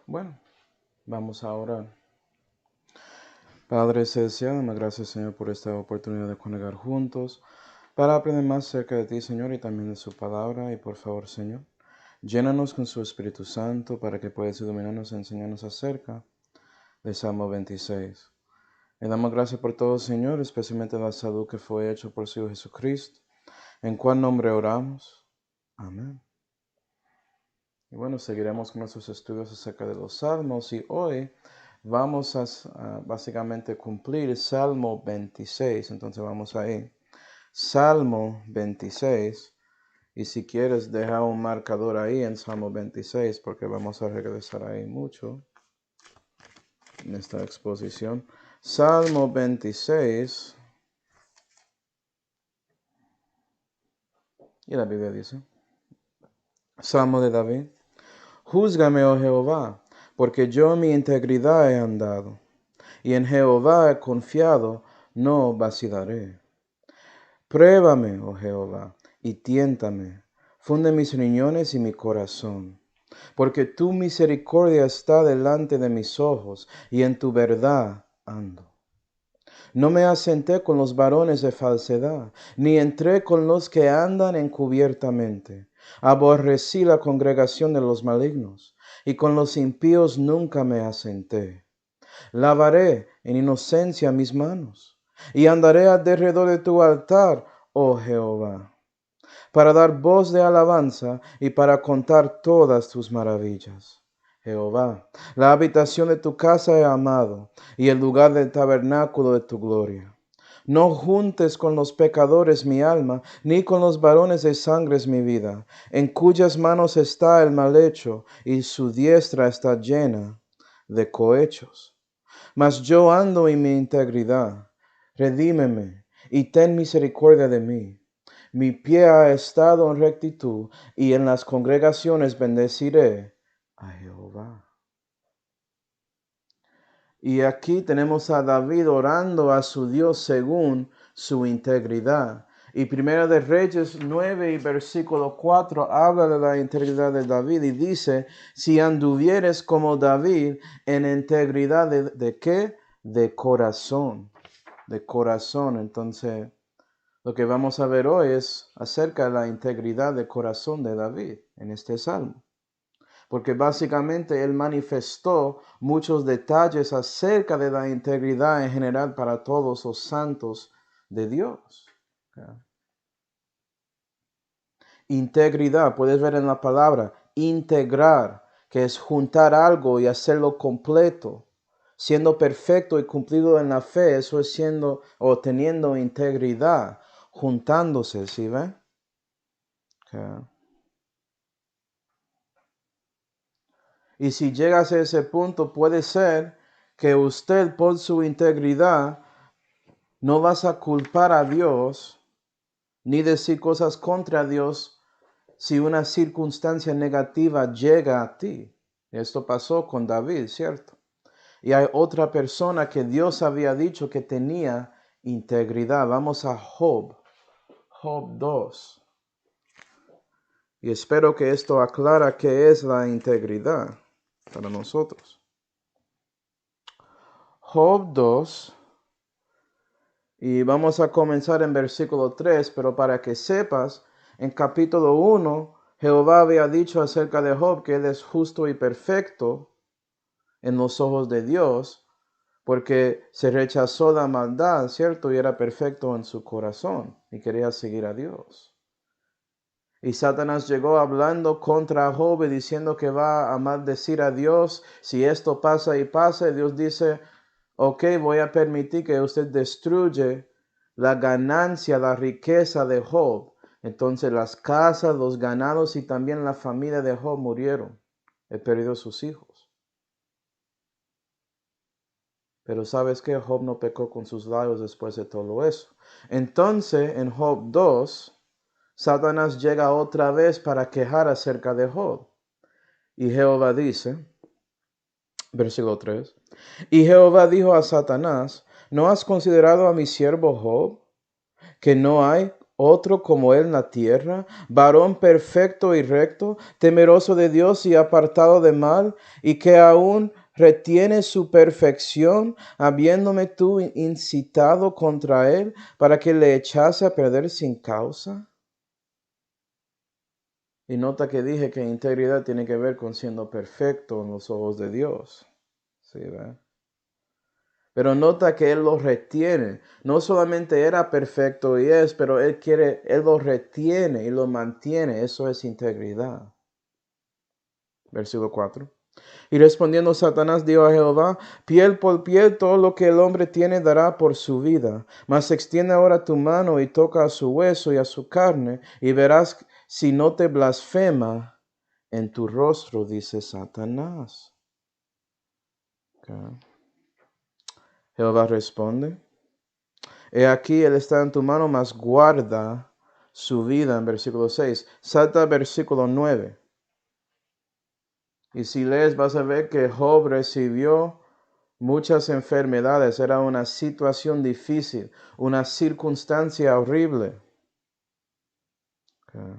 Bueno, vamos a orar. Padre Celestial, damos gracias, Señor, por esta oportunidad de congregar juntos para aprender más acerca de ti, Señor, y también de su palabra. Y por favor, Señor, llénanos con su Espíritu Santo para que puedas iluminarnos y enseñarnos acerca de Salmo 26. Le damos gracias por todo, Señor, especialmente la salud que fue hecha por su Hijo Jesucristo. ¿En cuál nombre oramos? Amén. Y bueno, seguiremos con nuestros estudios acerca de los salmos y hoy vamos a básicamente cumplir Salmo 26. Entonces vamos a ir. Salmo 26. Y si quieres, deja un marcador ahí en Salmo 26 porque vamos a regresar ahí mucho en esta exposición. Salmo 26. Y la Biblia dice, Salmo de David. Júzgame, oh Jehová, porque yo en mi integridad he andado, y en Jehová he confiado, no vacilaré. Pruébame, oh Jehová, y tiéntame, funde mis riñones y mi corazón, porque tu misericordia está delante de mis ojos, y en tu verdad ando. No me asenté con los varones de falsedad, ni entré con los que andan encubiertamente. Aborrecí la congregación de los malignos, y con los impíos nunca me asenté. Lavaré en inocencia mis manos, y andaré alrededor de tu altar, oh Jehová, para dar voz de alabanza y para contar todas tus maravillas. Jehová, la habitación de tu casa he amado, y el lugar del tabernáculo de tu gloria. No juntes con los pecadores mi alma, ni con los varones de sangres mi vida, en cuyas manos está el mal hecho, y su diestra está llena de cohechos. Mas yo ando en mi integridad. Redímeme y ten misericordia de mí. Mi pie ha estado en rectitud, y en las congregaciones bendeciré a Jehová. Y aquí tenemos a David orando a su Dios según su integridad. Y Primera de Reyes 9 y versículo 4 habla de la integridad de David y dice, si anduvieres como David en integridad ¿de qué? De corazón, de corazón. Entonces, lo que vamos a ver hoy es acerca de la integridad de corazón de David en este salmo. Porque básicamente él manifestó muchos detalles acerca de la integridad en general para todos los santos de Dios. Integridad, puedes ver en la palabra integrar, que es juntar algo y hacerlo completo. Siendo perfecto y cumplido en la fe, eso es siendo o teniendo integridad, juntándose, ¿sí ven? Okay. Y si llegas a ese punto, puede ser que usted por su integridad no vas a culpar a Dios ni decir cosas contra Dios si una circunstancia negativa llega a ti. Esto pasó con David, ¿cierto? Y hay otra persona que Dios había dicho que tenía integridad. Vamos a Job 2. Y espero que esto aclara qué es la integridad para nosotros. Job 2. Y vamos a comenzar en versículo 3, pero para que sepas, en capítulo 1, Jehová había dicho acerca de Job que él es justo y perfecto en los ojos de Dios, porque se rechazó la maldad, ¿cierto? Y era perfecto en su corazón y quería seguir a Dios. Y Satanás llegó hablando contra Job y diciendo que va a maldecir a Dios si esto pasa y pasa. Y Dios dice, ok, voy a permitir que usted destruya la ganancia, la riqueza de Job. Entonces las casas, los ganados y también la familia de Job murieron. He perdido sus hijos. Pero ¿sabes qué? Job no pecó con sus labios después de todo eso. Entonces en Job 2, Satanás llega otra vez para quejar acerca de Job. Y Jehová dice, versículo 3, y Jehová dijo a Satanás, ¿no has considerado a mi siervo Job, que no hay otro como él en la tierra, varón perfecto y recto, temeroso de Dios y apartado de mal, y que aún retiene su perfección, habiéndome tú incitado contra él para que le echase a perder sin causa? Y nota que dije que integridad tiene que ver con siendo perfecto en los ojos de Dios. ¿Sí, ve? Pero nota que él lo retiene. No solamente era perfecto y es, pero él lo retiene y lo mantiene. Eso es integridad. Versículo 4. Y respondiendo Satanás dijo a Jehová: piel por piel, todo lo que el hombre tiene dará por su vida. Mas extiende ahora tu mano y toca a su hueso y a su carne, y verás si no te blasfema en tu rostro, dice Satanás. Okay. Jehová responde: he aquí, él está en tu mano, mas guarda su vida, en versículo 6. Salta al versículo 9. Y si lees, vas a ver que Job recibió muchas enfermedades. Era una situación difícil, una circunstancia horrible. Okay.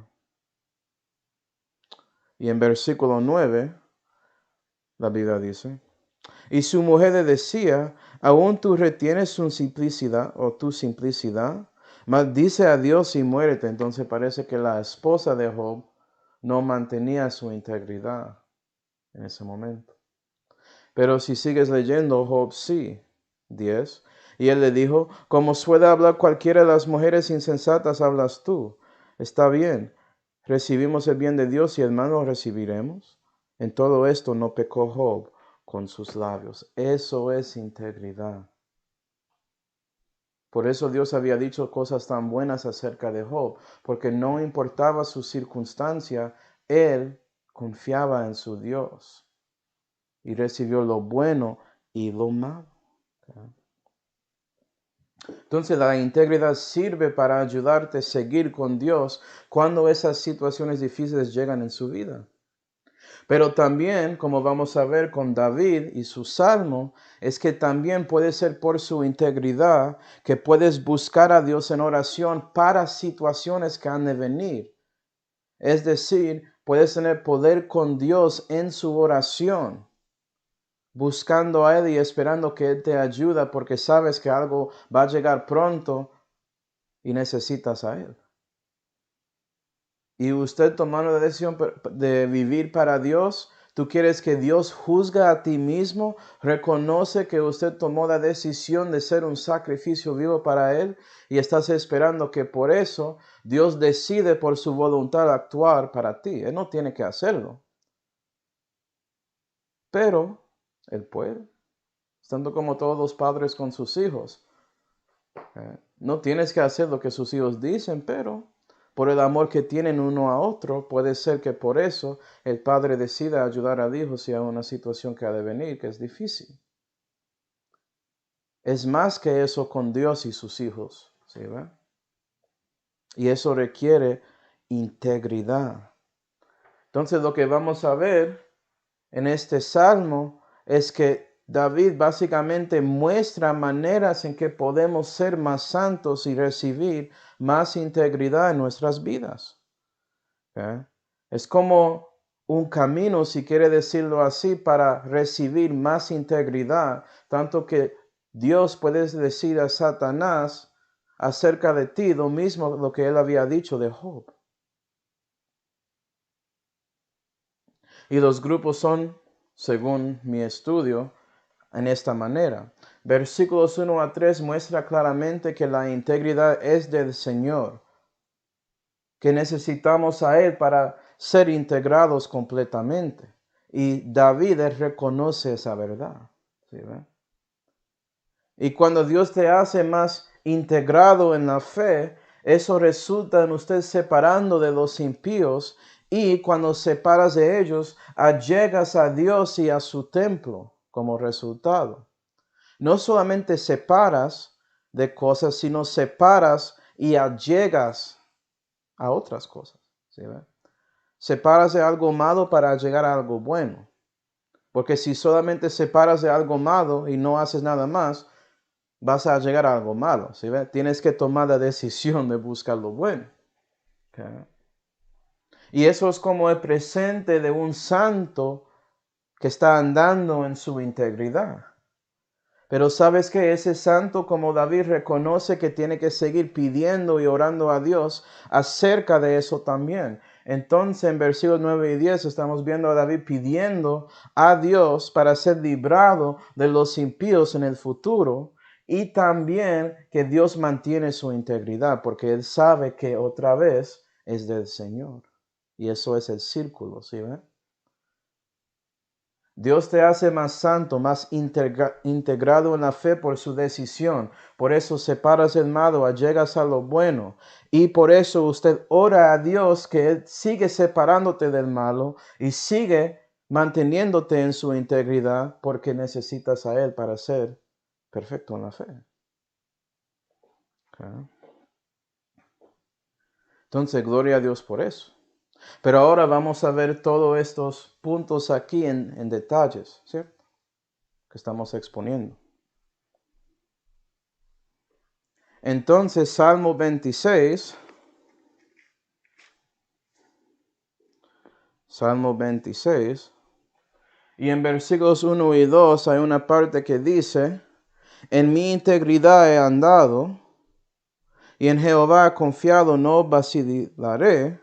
Y en versículo 9, la Biblia dice: y su mujer le decía: aún tú retienes tu simplicidad o tu simplicidad, maldice a Dios y muérete. Entonces parece que la esposa de Job no mantenía su integridad en ese momento. Pero si sigues leyendo, Job sí. 10. Y él le dijo: como suele hablar cualquiera de las mujeres insensatas, hablas tú. Está bien, recibimos el bien de Dios y el mal lo recibiremos. En todo esto no pecó Job con sus labios. Eso es integridad. Por eso Dios había dicho cosas tan buenas acerca de Job, porque no importaba su circunstancia, él confiaba en su Dios y recibió lo bueno y lo malo. Entonces la integridad sirve para ayudarte a seguir con Dios cuando esas situaciones difíciles llegan en su vida. Pero también, como vamos a ver con David y su salmo, es que también puede ser por su integridad que puedes buscar a Dios en oración para situaciones que han de venir. Es decir, puedes tener poder con Dios en su oración, buscando a Él y esperando que Él te ayude porque sabes que algo va a llegar pronto y necesitas a Él. Y usted tomando la decisión de vivir para Dios, tú quieres que Dios juzgue a ti mismo, reconoce que usted tomó la decisión de ser un sacrificio vivo para Él y estás esperando que por eso Dios decide por su voluntad actuar para ti. Él no tiene que hacerlo, pero Él puede, estando como todos los padres con sus hijos. No tienes que hacer lo que sus hijos dicen, pero por el amor que tienen uno a otro, puede ser que por eso el padre decida ayudar al hijo si hay una situación que ha de venir, que es difícil. Es más que eso con Dios y sus hijos, ¿sí ve? Y eso requiere integridad. Entonces lo que vamos a ver en este salmo es que David básicamente muestra maneras en que podemos ser más santos y recibir más integridad en nuestras vidas. ¿Okay? Es como un camino, si quiere decirlo así, para recibir más integridad, tanto que Dios puede decir a Satanás acerca de ti lo mismo lo que él había dicho de Job. Y los grupos son, según mi estudio, en esta manera. Versículos 1 a 3 muestra claramente que la integridad es del Señor, que necesitamos a Él para ser integrados completamente. Y David reconoce esa verdad. ¿Sí, ve? Y cuando Dios te hace más integrado en la fe, eso resulta en usted separando de los impíos, y cuando separas de ellos, allegas a Dios y a su templo como resultado. No solamente separas de cosas, sino separas y allegas a otras cosas. ¿Sí, ve? Separas de algo malo para llegar a algo bueno. Porque si solamente separas de algo malo y no haces nada más, vas a llegar a algo malo. ¿Sí ve? Tienes que tomar la decisión de buscar lo bueno. Okay. Y eso es como el presente de un santo que está andando en su integridad. Pero sabes que ese santo como David reconoce que tiene que seguir pidiendo y orando a Dios acerca de eso también. Entonces en versículos 9 y 10 estamos viendo a David pidiendo a Dios para ser librado de los impíos en el futuro y también que Dios mantiene su integridad porque él sabe que otra vez es del Señor. Y eso es el círculo, ¿sí ven? Dios te hace más santo, más integrado en la fe por su decisión. Por eso separas el malo, allegas a lo bueno. Y por eso usted ora a Dios que Él sigue separándote del malo y sigue manteniéndote en su integridad porque necesitas a Él para ser perfecto en la fe. Okay. Entonces, gloria a Dios por eso. Pero ahora vamos a ver todos estos puntos aquí en detalles, ¿cierto? Que estamos exponiendo. Entonces, Salmo 26, Salmo 26, y en versículos 1 y 2 hay una parte que dice, en mi integridad he andado, y en Jehová he confiado, no vacilaré,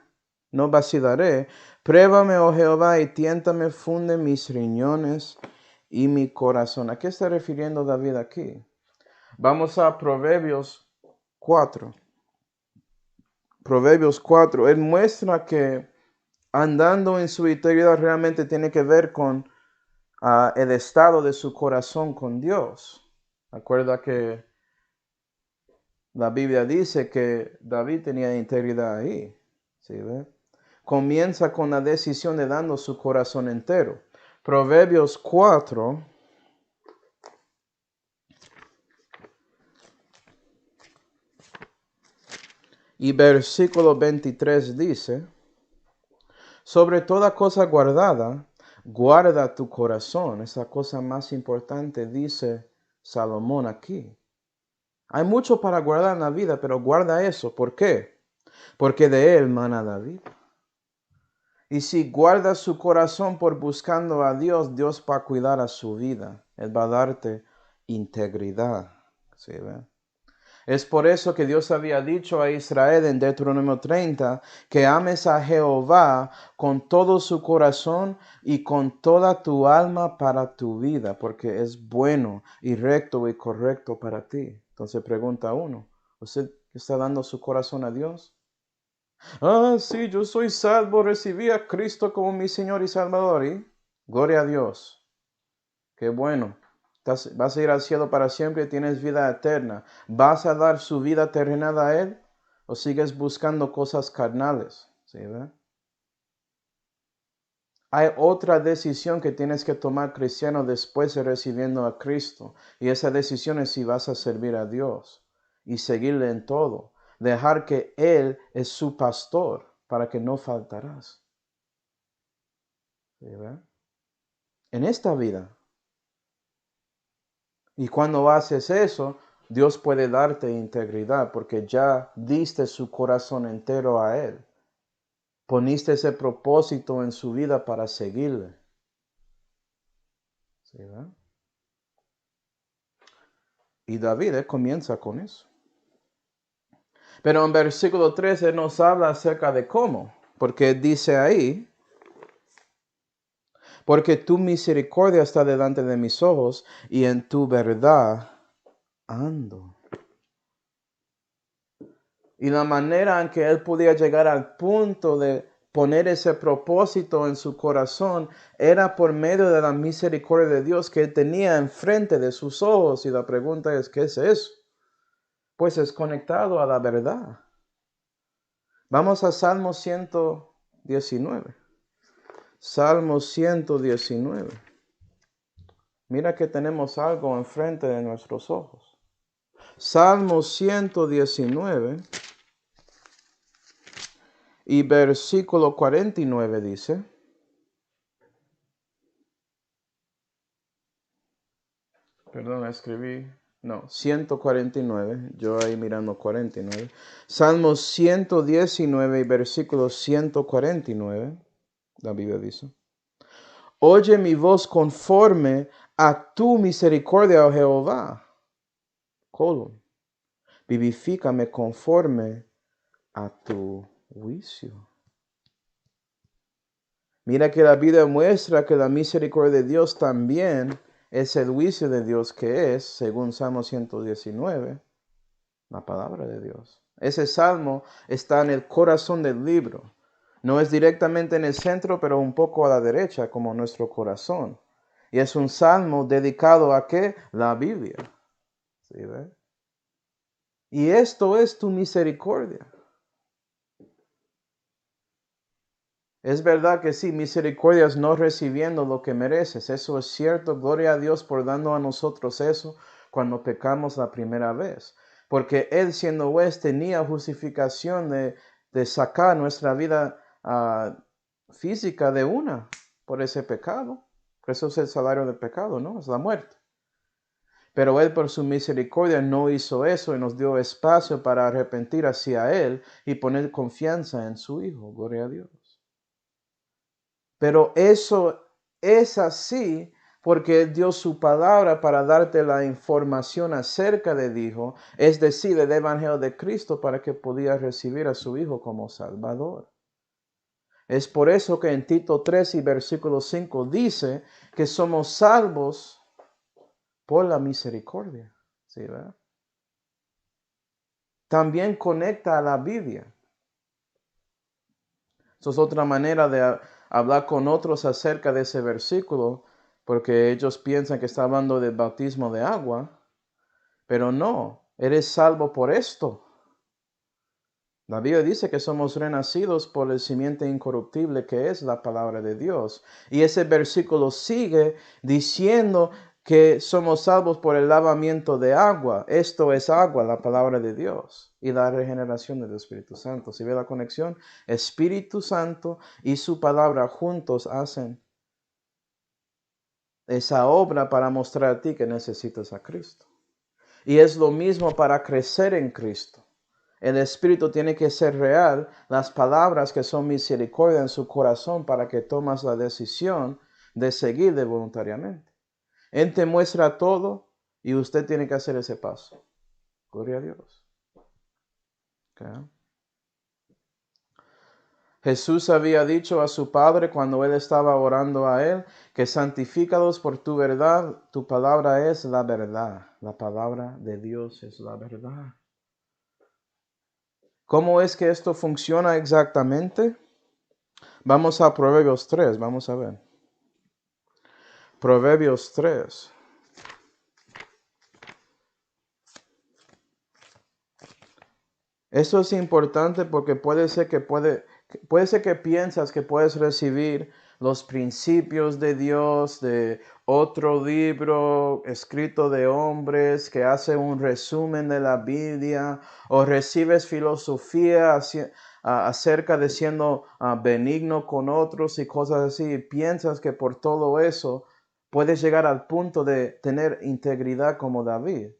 Pruébame, oh Jehová, y tiéntame, funde mis riñones y mi corazón. ¿A qué está refiriendo David aquí? Vamos a Proverbios 4. Proverbios 4, él muestra que andando en su integridad realmente tiene que ver con el estado de su corazón con Dios. Acuerda que la Biblia dice que David tenía integridad ahí. ¿Sí ve? Comienza con la decisión de dando su corazón entero. Proverbios 4. Y versículo 23 dice, sobre toda cosa guardada, guarda tu corazón. Esa cosa más importante, dice Salomón aquí. Hay mucho para guardar en la vida, pero guarda eso. ¿Por qué? Porque de él mana la vida. Y si guarda su corazón por buscando a Dios, Dios va a cuidar a su vida. Él va a darte integridad. ¿Sí ven? Es por eso que Dios había dicho a Israel en Deuteronomio 30 que ames a Jehová con todo su corazón y con toda tu alma para tu vida, porque es bueno y recto y correcto para ti. Entonces pregunta uno, ¿usted está dando su corazón a Dios? Ah, sí, yo soy salvo, recibí a Cristo como mi Señor y Salvador. ¿Y? Gloria a Dios. Qué bueno. Vas a ir al cielo para siempre y tienes vida eterna. ¿Vas a dar su vida terrenal a Él? ¿O sigues buscando cosas carnales? ¿Sí, ve? Hay otra decisión que tienes que tomar, cristiano, después de recibiendo a Cristo. Y esa decisión es si vas a servir a Dios y seguirle en todo. Dejar que Él es su pastor para que no faltarás. ¿Sí, ve? En esta vida. Y cuando haces eso, Dios puede darte integridad porque ya diste su corazón entero a Él. Poniste ese propósito en su vida para seguirle. ¿Sí, verdad? Y David comienza con eso. Pero en versículo 13 nos habla acerca de cómo. Porque dice ahí, porque tu misericordia está delante de mis ojos y en tu verdad ando. Y la manera en que él podía llegar al punto de poner ese propósito en su corazón era por medio de la misericordia de Dios que él tenía enfrente de sus ojos. Y la pregunta es, ¿qué es eso? Pues es conectado a la verdad. Vamos a Salmo 119. Salmo 119. Mira que tenemos algo enfrente de nuestros ojos. Salmo 119. Y versículo 49 dice, perdón, escribí No, 149. Yo ahí mirando 49. Salmos 119 y versículo 149. La Biblia dice: Oye mi voz conforme a tu misericordia, oh Jehová. Colon. Vivifícame conforme a tu juicio. Mira que la Biblia muestra que la misericordia de Dios también es el juicio de Dios, que es, según Salmo 119, la palabra de Dios. Ese salmo está en el corazón del libro. No es directamente en el centro, pero un poco a la derecha, como nuestro corazón. Y es un salmo dedicado a ¿qué? La Biblia. ¿Sí ve? Y esto es tu misericordia. Es verdad que sí, misericordia es no recibiendo lo que mereces. Eso es cierto. Gloria a Dios por dando a nosotros eso cuando pecamos la primera vez. Porque Él, siendo juez, tenía justificación de sacar nuestra vida física de una por ese pecado. Eso es el salario del pecado, ¿no? Es la muerte. Pero Él por su misericordia no hizo eso y nos dio espacio para arrepentir hacia Él y poner confianza en su Hijo. Gloria a Dios. Pero eso es así porque Él dio su palabra para darte la información acerca del Hijo, es decir, el Evangelio de Cristo, para que pudieras recibir a su Hijo como Salvador. Es por eso que en Tito 3 y versículo 5 dice que somos salvos por la misericordia. ¿Sí, verdad? También conecta a la Biblia. Eso es otra manera de hablar con otros acerca de ese versículo, porque ellos piensan que está hablando del bautismo de agua, pero no, eres salvo por esto. La Biblia dice que somos renacidos por el simiente incorruptible que es la palabra de Dios. Y ese versículo sigue diciendo que somos salvos por el lavamiento de agua. Esto es agua, la palabra de Dios, y la regeneración del Espíritu Santo. ¿Si ve la conexión? Espíritu Santo y su palabra juntos hacen esa obra para mostrar a ti que necesitas a Cristo. Y es lo mismo para crecer en Cristo. El Espíritu tiene que ser real, las palabras que son misericordia en su corazón para que tomas la decisión de seguirle voluntariamente. Él te muestra todo y usted tiene que hacer ese paso. Gloria a Dios. Okay. Jesús había dicho a su Padre cuando Él estaba orando a Él, que santifícalos por tu verdad, tu palabra es la verdad. La palabra de Dios es la verdad. ¿Cómo es que esto funciona exactamente? Vamos a Proverbios 3, vamos a ver. Proverbios 3. Esto es importante porque puede ser que piensas que puedes recibir los principios de Dios de otro libro escrito de hombres que hace un resumen de la Biblia, o recibes filosofía acerca de siendo benigno con otros y cosas así, y piensas que por todo eso puedes llegar al punto de tener integridad como David.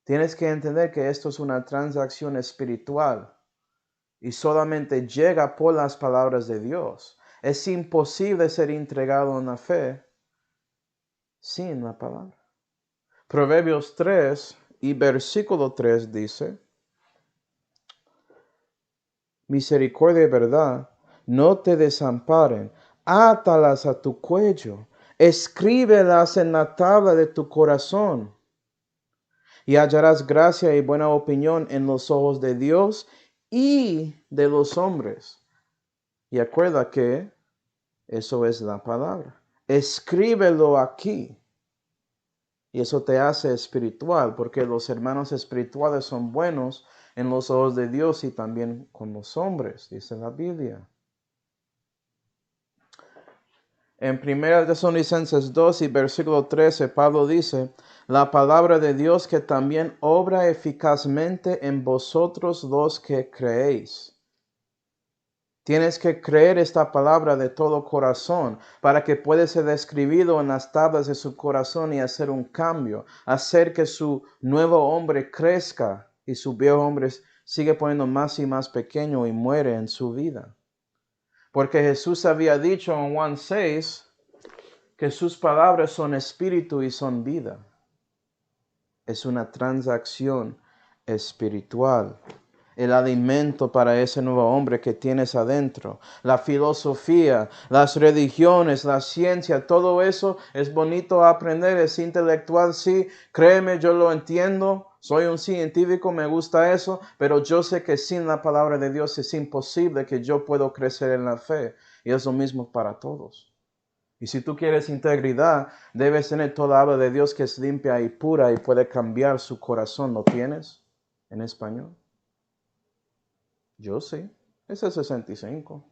Tienes que entender que esto es una transacción espiritual y solamente llega por las palabras de Dios. Es imposible ser entregado en la fe sin la palabra. Proverbios 3 y versículo 3 dice: misericordia y verdad no te desamparen, átalas a tu cuello, escríbelas en la tabla de tu corazón, y hallarás gracia y buena opinión en los ojos de Dios y de los hombres. Y acuerda que eso es la palabra. Escríbelo aquí. Y eso te hace espiritual, porque los hermanos espirituales son buenos en los ojos de Dios y también con los hombres, dice la Biblia. En 1 Tesalonicenses 2 y versículo 13, Pablo dice: la palabra de Dios que también obra eficazmente en vosotros los que creéis. Tienes que creer esta palabra de todo corazón para que pueda ser escribido en las tablas de su corazón y hacer un cambio, hacer que su nuevo hombre crezca y su viejo hombre sigue poniendo más y más pequeño y muere en su vida. Porque Jesús había dicho en Juan 6 que sus palabras son espíritu y son vida. Es una transacción espiritual. El alimento para ese nuevo hombre que tienes adentro. La filosofía, las religiones, la ciencia, todo eso es bonito aprender, es intelectual, sí. Créeme, yo lo entiendo. Soy un científico, me gusta eso, pero yo sé que sin la palabra de Dios es imposible que yo pueda crecer en la fe. Y es lo mismo para todos. Y si tú quieres integridad, debes tener toda habla de Dios que es limpia y pura y puede cambiar su corazón. ¿Lo tienes en español? Yo sí. Ese es 65.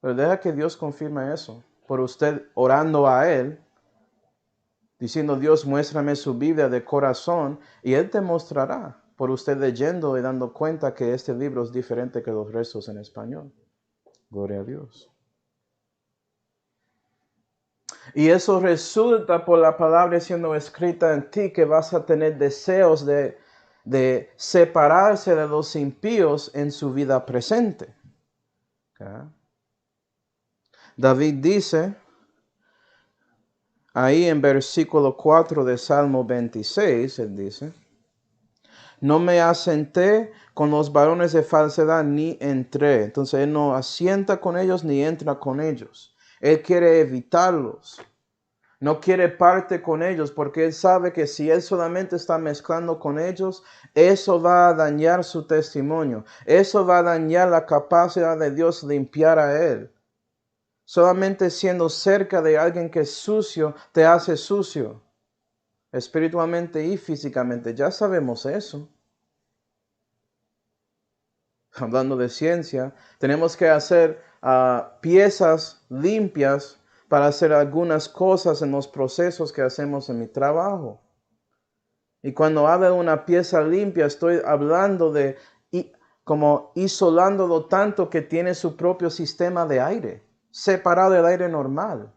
Pero deja que Dios confirme eso. Por usted orando a Él, diciendo, Dios, muéstrame su Biblia de corazón, y Él te mostrará. Por usted leyendo y dando cuenta que este libro es diferente que los restos en español. Gloria a Dios. Y eso resulta por la palabra siendo escrita en ti, que vas a tener deseos de separarse de los impíos en su vida presente. ¿Okay? David dice, ahí en versículo 4 de Salmo 26, él dice, no me asenté con los varones de falsedad ni entré. Entonces él no asienta con ellos ni entra con ellos. Él quiere evitarlos. No quiere parte con ellos porque él sabe que si él solamente está mezclando con ellos, eso va a dañar su testimonio. Eso va a dañar la capacidad de Dios limpiar a él. Solamente siendo cerca de alguien que es sucio, te hace sucio. Espiritualmente y físicamente. Ya sabemos eso. Hablando de ciencia, tenemos que hacer piezas limpias para hacer algunas cosas en los procesos que hacemos en mi trabajo. Y cuando hablo de una pieza limpia, estoy hablando de como isolándolo tanto que tiene su propio sistema de aire, separado del aire normal,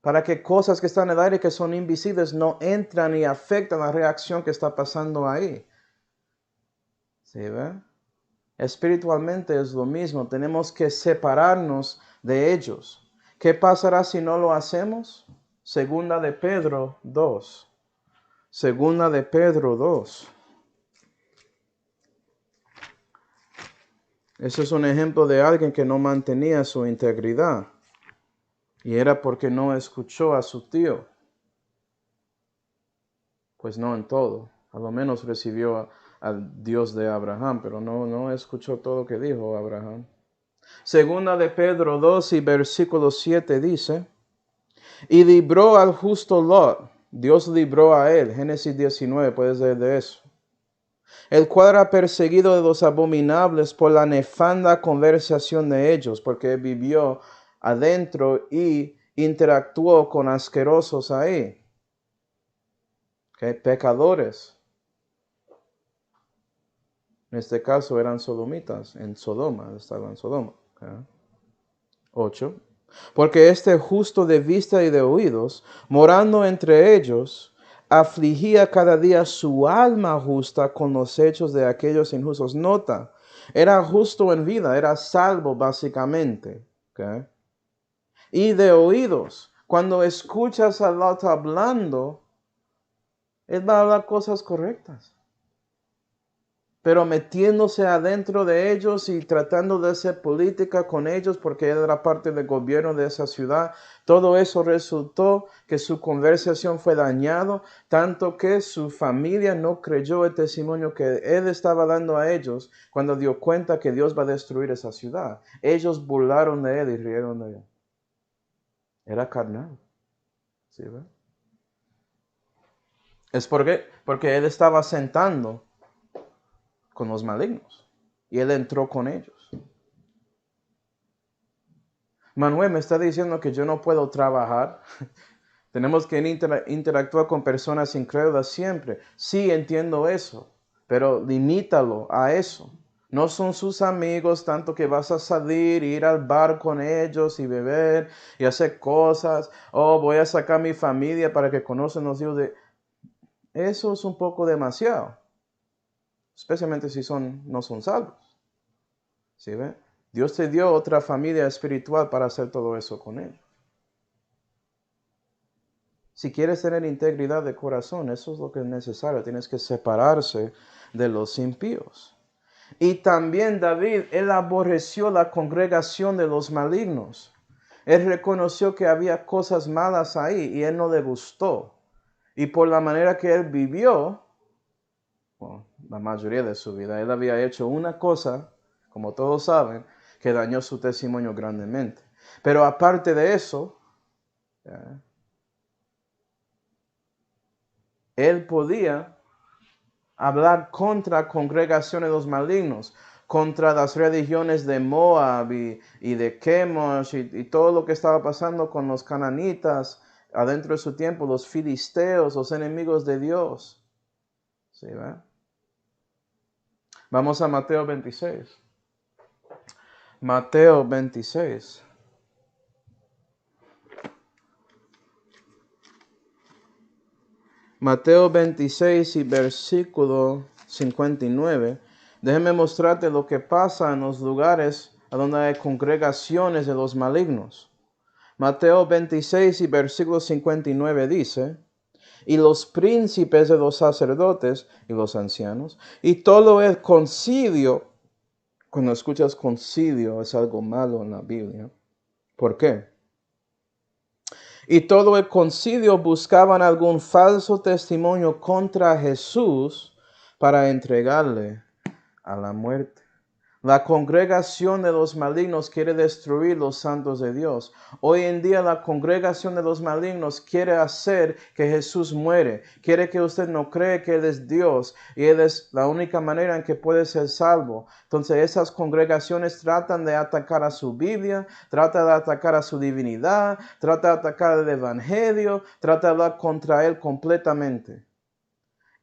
para que cosas que están en el aire que son invisibles no entran y afectan la reacción que está pasando ahí. ¿Sí ve? Espiritualmente es lo mismo, tenemos que separarnos de ellos. ¿Qué pasará si no lo hacemos? Segunda de Pedro 2. Segunda de Pedro 2. Ese es un ejemplo de alguien que no mantenía su integridad. Y era porque no escuchó a su tío. Pues no en todo. A lo menos recibió al Dios de Abraham, pero no escuchó todo lo que dijo Abraham. Segunda de Pedro 2 y versículo 7 dice, y libró al justo Lot. Dios libró a él. Génesis 19, puedes leer de eso. El cual era perseguido de los abominables por la nefanda conversación de ellos, porque vivió adentro y interactuó con asquerosos ahí. Pecadores. En este caso eran sodomitas, en Sodoma, estaban en Sodoma. 8. Porque este justo de vista y de oídos, morando entre ellos, afligía cada día su alma justa con los hechos de aquellos injustos. Nota, era justo en vida, era salvo básicamente. ¿Okay? Y de oídos, cuando escuchas a Lot hablando, él va a hablar cosas correctas. Pero metiéndose adentro de ellos y tratando de hacer política con ellos porque él era parte del gobierno de esa ciudad, todo eso resultó que su conversación fue dañado, tanto que su familia no creyó el testimonio que él estaba dando a ellos cuando dio cuenta que Dios va a destruir esa ciudad. Ellos burlaron de él y rieron de él. Era carnal. ¿Sí, ve? Es porque él estaba sentando con los malignos. Y él entró con ellos. Manuel me está diciendo que yo no puedo trabajar. Tenemos que interactuar con personas incrédulas siempre. Sí, entiendo eso, pero limítalo a eso. No son sus amigos, tanto que vas a salir, ir al bar con ellos y beber y hacer cosas. Oh, voy a sacar a mi familia para que conozcan los hijos de... Eso es un poco demasiado. Especialmente si no son salvos. ¿Sí ve? Dios te dio otra familia espiritual para hacer todo eso con ellos. Si quieres tener integridad de corazón, eso es lo que es necesario. Tienes que separarse de los impíos. Y también David, él aborreció la congregación de los malignos. Él reconoció que había cosas malas ahí y él no le gustó. Y por la manera que él vivió, bueno, la mayoría de su vida, él había hecho una cosa, como todos saben, que dañó su testimonio grandemente. Pero aparte de eso, él podía hablar contra congregaciones de los malignos, contra las religiones de Moab y de Chemosh y todo lo que estaba pasando con los cananitas adentro de su tiempo, los filisteos, los enemigos de Dios. ¿Sí, ve? Vamos a Mateo 26. Mateo 26. Mateo 26 y versículo 59. Déjeme mostrarte lo que pasa en los lugares a donde hay congregaciones de los malignos. Mateo 26 y versículo 59 dice, y los príncipes de los sacerdotes y los ancianos, y todo el concilio, cuando escuchas concilio es algo malo en la Biblia. ¿Por qué? Y todo el concilio buscaban algún falso testimonio contra Jesús para entregarle a la muerte. La congregación de los malignos quiere destruir los santos de Dios. Hoy en día la congregación de los malignos quiere hacer que Jesús muere. Quiere que usted no cree que Él es Dios y Él es la única manera en que puede ser salvo. Entonces esas congregaciones tratan de atacar a su Biblia, tratan de atacar a su divinidad, tratan de atacar el Evangelio, tratan de hablar contra Él completamente.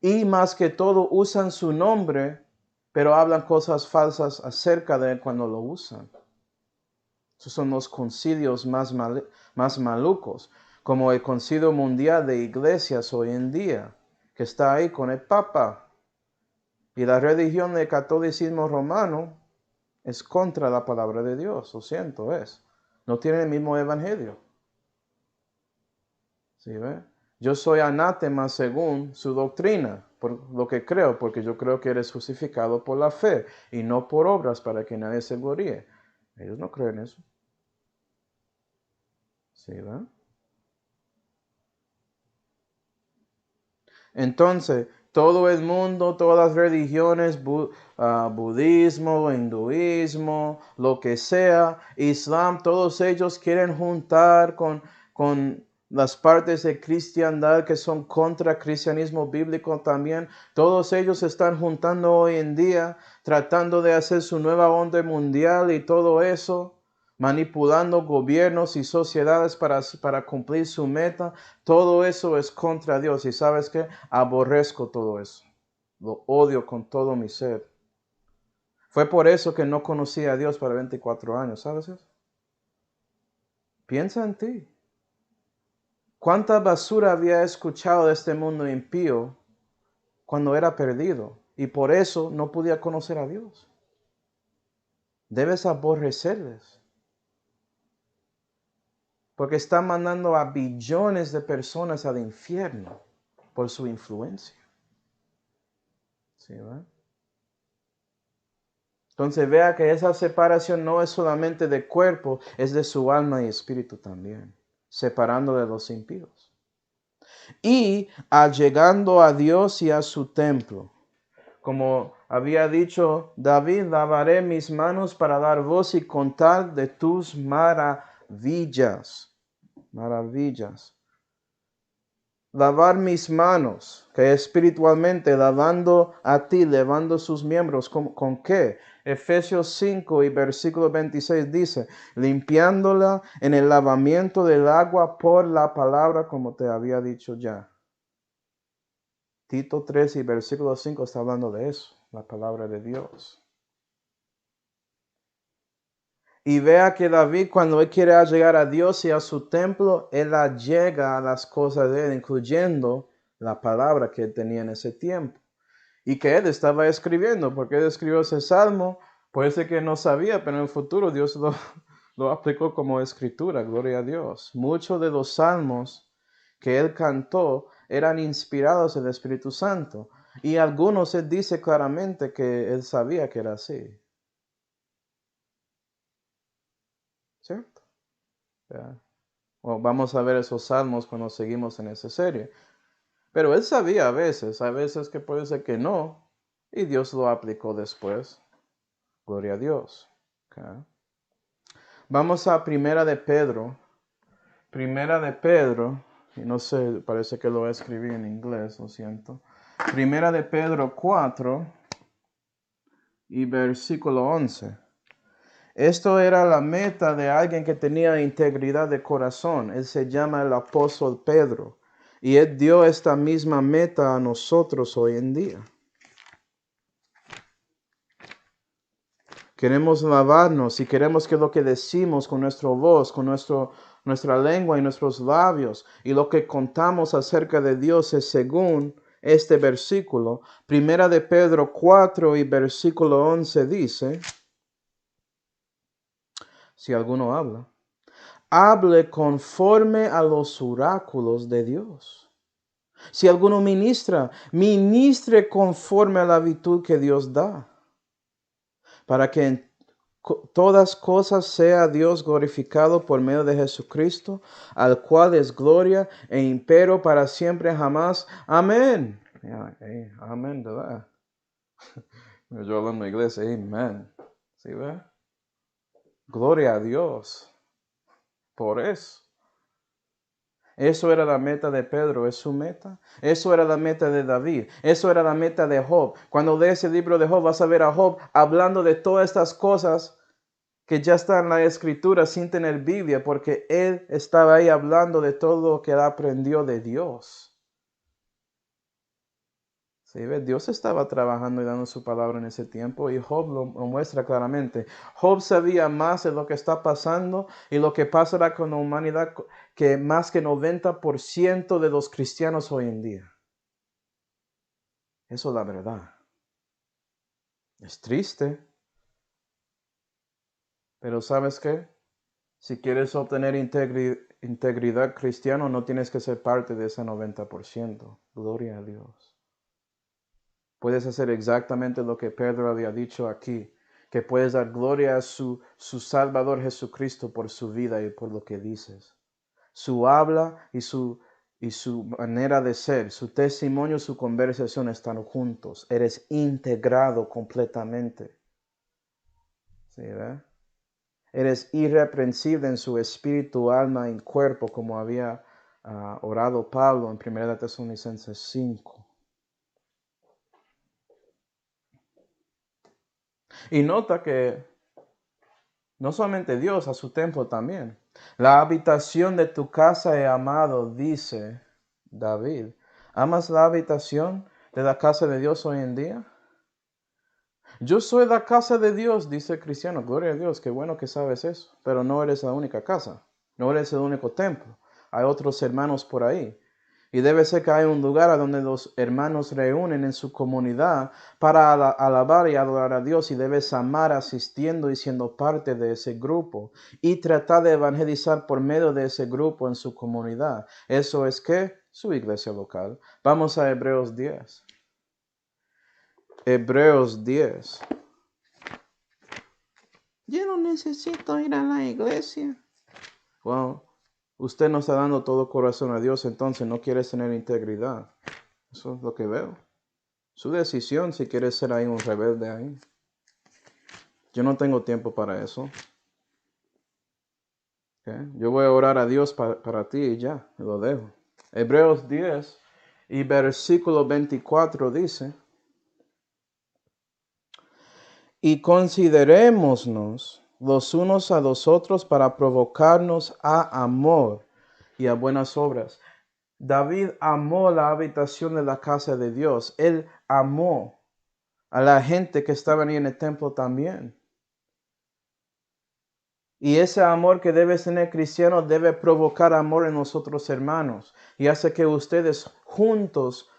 Y más que todo usan su nombre, pero hablan cosas falsas acerca de él cuando lo usan. Esos son los concilios más malucos, como el Concilio Mundial de Iglesias hoy en día, que está ahí con el Papa. Y la religión del catolicismo romano es contra la palabra de Dios, lo siento, es. No tiene el mismo evangelio. ¿Sí ve? Yo soy anátema según su doctrina, por lo que creo, porque yo creo que eres justificado por la fe y no por obras para que nadie se gloríe. Ellos no creen eso. ¿Sí ve? Entonces, todo el mundo, todas las religiones, budismo, hinduismo, lo que sea, islam, todos ellos quieren juntar con las partes de cristiandad que son contra cristianismo bíblico también. Todos ellos se están juntando hoy en día, tratando de hacer su nueva onda mundial y todo eso, manipulando gobiernos y sociedades para cumplir su meta. Todo eso es contra Dios. ¿Y sabes qué? Aborrezco todo eso. Lo odio con todo mi ser. Fue por eso que no conocí a Dios para 24 años. ¿Sabes eso? Piensa en ti. ¿Cuánta basura había escuchado de este mundo impío cuando era perdido? Y por eso no podía conocer a Dios. Debes aborrecerles. Porque están mandando a billones de personas al infierno por su influencia. ¿Sí, verdad? Entonces vea que esa separación no es solamente de cuerpo, es de su alma y espíritu también, separando de los impíos. Y allegando a Dios y a su templo. Como había dicho David, lavaré mis manos para dar voz y contar de tus maravillas. Maravillas. Lavar mis manos, que espiritualmente lavando a ti, lavando sus miembros, ¿con qué? Efesios 5 y versículo 26 dice, limpiándola en el lavamiento del agua por la palabra, como te había dicho ya. Tito 3 y versículo 5 está hablando de eso, la palabra de Dios. Y vea que David, cuando él quiere llegar a Dios y a su templo, él llega a las cosas de él, incluyendo la palabra que él tenía en ese tiempo. Y que él estaba escribiendo, porque él escribió ese salmo, puede ser que no sabía, pero en el futuro Dios lo aplicó como escritura, gloria a Dios. Muchos de los salmos que él cantó eran inspirados en el Espíritu Santo. Y algunos él dice claramente que él sabía que era así. ¿Cierto? Ya. Bueno, vamos a ver esos salmos cuando seguimos en esa serie. Pero él sabía a veces que puede ser que no, y Dios lo aplicó después. Gloria a Dios. Okay. Vamos a Primera de Pedro. Primera de Pedro, y no sé, parece que lo escribí en inglés, lo siento. Primera de Pedro 4 y versículo 11. Esto era la meta de alguien que tenía integridad de corazón. Él se llama el apóstol Pedro. Y él dio esta misma meta a nosotros hoy en día. Queremos lavarnos y queremos que lo que decimos con nuestra voz, con nuestra lengua y nuestros labios y lo que contamos acerca de Dios es según este versículo. Primera de Pedro 4 y versículo 11 dice, si alguno habla, hable conforme a los oráculos de Dios. Si alguno ministra, ministre conforme a la virtud que Dios da, para que en todas cosas sea Dios glorificado por medio de Jesucristo, al cual es gloria e imperio para siempre jamás. Amén. Amén, ¿verdad? Yo hablando en inglés, amén. ¿Sí ve? Gloria a Dios por eso. Eso era la meta de Pedro, es su meta. Eso era la meta de David. Eso era la meta de Job. Cuando lees el libro de Job, vas a ver a Job hablando de todas estas cosas que ya está en la escritura sin tener Biblia, porque él estaba ahí hablando de todo lo que él aprendió de Dios. ¿Sí? ¿Ves? Dios estaba trabajando y dando su palabra en ese tiempo y Job lo muestra claramente. Job sabía más de lo que está pasando y lo que pasará con la humanidad que más que 90% de los cristianos hoy en día. Eso es la verdad. Es triste. Pero ¿sabes qué? Si quieres obtener integridad cristiana, no tienes que ser parte de ese 90%. Gloria a Dios. Puedes hacer exactamente lo que Pedro había dicho aquí, que puedes dar gloria a su Salvador Jesucristo por su vida y por lo que dices. Su habla y su manera de ser, su testimonio, su conversación están juntos. Eres integrado completamente. ¿Sí, verdad? Eres irreprensible en su espíritu, alma y cuerpo, como había orado Pablo en 1 Tesalonicenses 5. Y nota que no solamente Dios, a su templo también. La habitación de tu casa he amado, dice David. ¿Amas la habitación de la casa de Dios hoy en día? Yo soy la casa de Dios, dice el cristiano. Gloria a Dios, qué bueno que sabes eso. Pero no eres la única casa, no eres el único templo. Hay otros hermanos por ahí. Y debe ser que hay un lugar a donde los hermanos reúnen en su comunidad para alabar y adorar a Dios, y debes amar asistiendo y siendo parte de ese grupo y tratar de evangelizar por medio de ese grupo en su comunidad. Eso es que su iglesia local. Vamos a Hebreos 10. Hebreos 10. Yo no necesito ir a la iglesia. Well, usted no está dando todo corazón a Dios, entonces no quiere tener integridad. Eso es lo que veo. Su decisión si quiere ser ahí un rebelde ahí. Yo no tengo tiempo para eso. ¿Okay? Yo voy a orar a Dios para ti y ya, lo dejo. Hebreos 10 y versículo 24 dice, y considerémonos los unos a los otros para provocarnos a amor y a buenas obras. David amó la habitación de la casa de Dios. Él amó a la gente que estaba ahí en el templo también. Y ese amor que debe tener cristiano debe provocar amor en nosotros hermanos. Y hace que ustedes juntos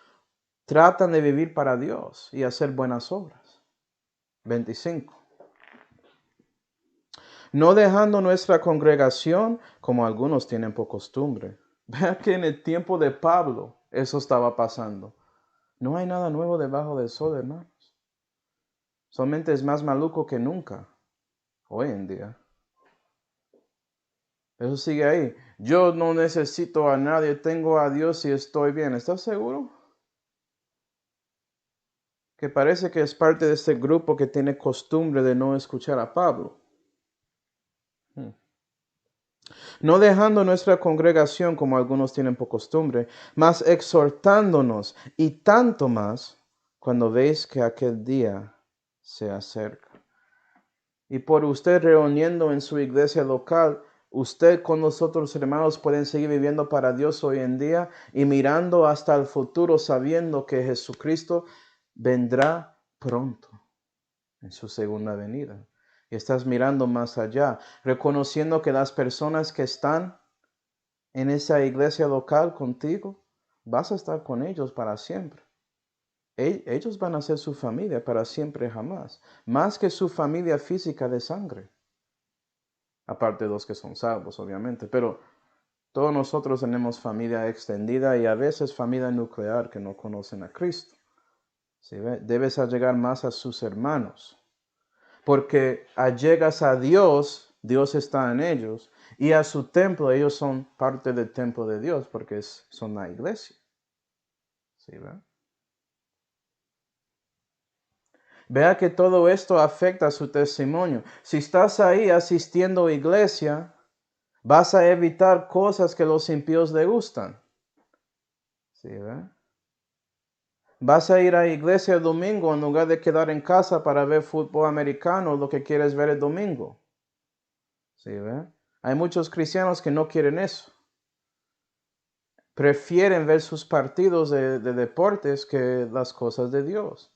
tratan de vivir para Dios y hacer buenas obras. 25. No dejando nuestra congregación, como algunos tienen por costumbre. Vea que en el tiempo de Pablo eso estaba pasando. No hay nada nuevo debajo del sol, hermanos. Solamente es más maluco que nunca, hoy en día. Eso sigue ahí. Yo no necesito a nadie, tengo a Dios y estoy bien. ¿Estás seguro? Que parece que es parte de este grupo que tiene costumbre de no escuchar a Pablo. No dejando nuestra congregación como algunos tienen por costumbre, mas exhortándonos y tanto más cuando veis que aquel día se acerca. Y por usted reuniendo en su iglesia local, usted con nosotros hermanos pueden seguir viviendo para Dios hoy en día y mirando hasta el futuro sabiendo que Jesucristo vendrá pronto en su segunda venida. Y estás mirando más allá, reconociendo que las personas que están en esa iglesia local contigo, vas a estar con ellos para siempre. Ellos van a ser su familia para siempre jamás, más que su familia física de sangre. Aparte de los que son salvos, obviamente, pero todos nosotros tenemos familia extendida y a veces familia nuclear que no conocen a Cristo. ¿Sí ve? Debes allegar más a sus hermanos, porque allegas a Dios, Dios está en ellos, y a su templo, ellos son parte del templo de Dios, porque son la iglesia. ¿Sí ve? Vea que todo esto afecta a su testimonio. Si estás ahí asistiendo a iglesia, vas a evitar cosas que los impíos le gustan. ¿Sí ve? Vas a ir a iglesia el domingo en lugar de quedar en casa para ver fútbol americano, lo que quieres ver el domingo. ¿Sí ve? Hay muchos cristianos que no quieren eso. Prefieren ver sus partidos de deportes que las cosas de Dios.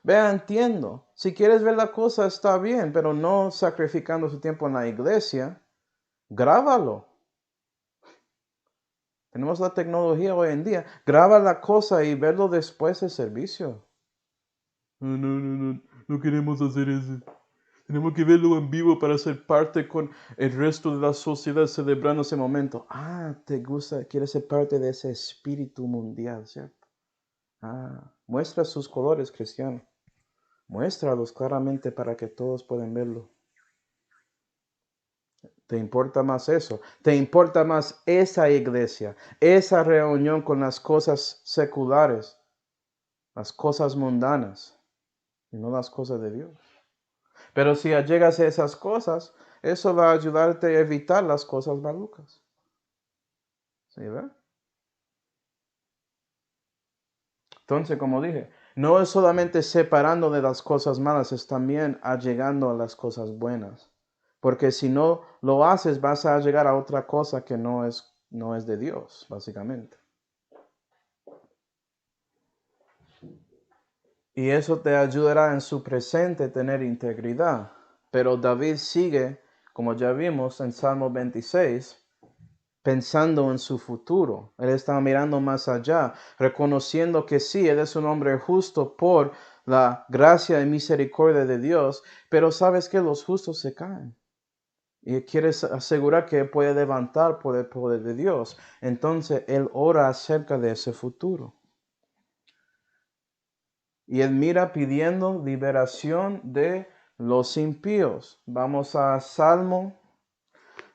Vea, entiendo. Si quieres ver la cosa, está bien, pero no sacrificando su tiempo en la iglesia. Grábalo. Tenemos la tecnología hoy en día. Graba la cosa y verlo después del servicio. No queremos hacer eso. Tenemos que verlo en vivo para ser parte con el resto de la sociedad celebrando ese momento. Ah, te gusta, quieres ser parte de ese espíritu mundial, ¿cierto? Ah, muestra sus colores, cristiano. Muéstralos claramente para que todos puedan verlo. ¿Te importa más eso? ¿Te importa más esa iglesia, esa reunión con las cosas seculares, las cosas mundanas y no las cosas de Dios? Pero si llegas a esas cosas, eso va a ayudarte a evitar las cosas malucas. ¿Sí, ve? Entonces, como dije, no es solamente separando de las cosas malas, es también allegando a las cosas buenas. Porque si no lo haces, vas a llegar a otra cosa que no es de Dios, básicamente. Y eso te ayudará en su presente tener integridad. Pero David sigue, como ya vimos en Salmo 26, pensando en su futuro. Él está mirando más allá, reconociendo que sí, Él es un hombre justo por la gracia y misericordia de Dios, pero sabes que los justos se caen. Y quiere asegurar que puede levantar por el poder de Dios. Entonces Él ora acerca de ese futuro. Y Él mira pidiendo liberación de los impíos. Vamos a Salmo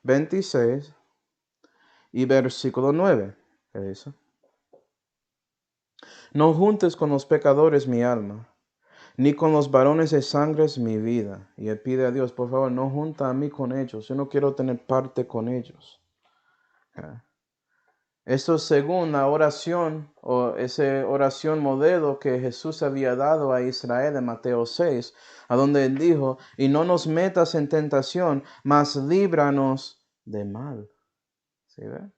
26 y versículo 9. ¿Qué dice? No juntes con los pecadores mi alma, ni con los varones de sangre mi vida. Y él pide a Dios, por favor, no junta a mí con ellos. Yo no quiero tener parte con ellos. Esto es según la oración o esa oración modelo que Jesús había dado a Israel en Mateo 6, a donde él dijo, y no nos metas en tentación, mas líbranos de mal. ¿Sí ve?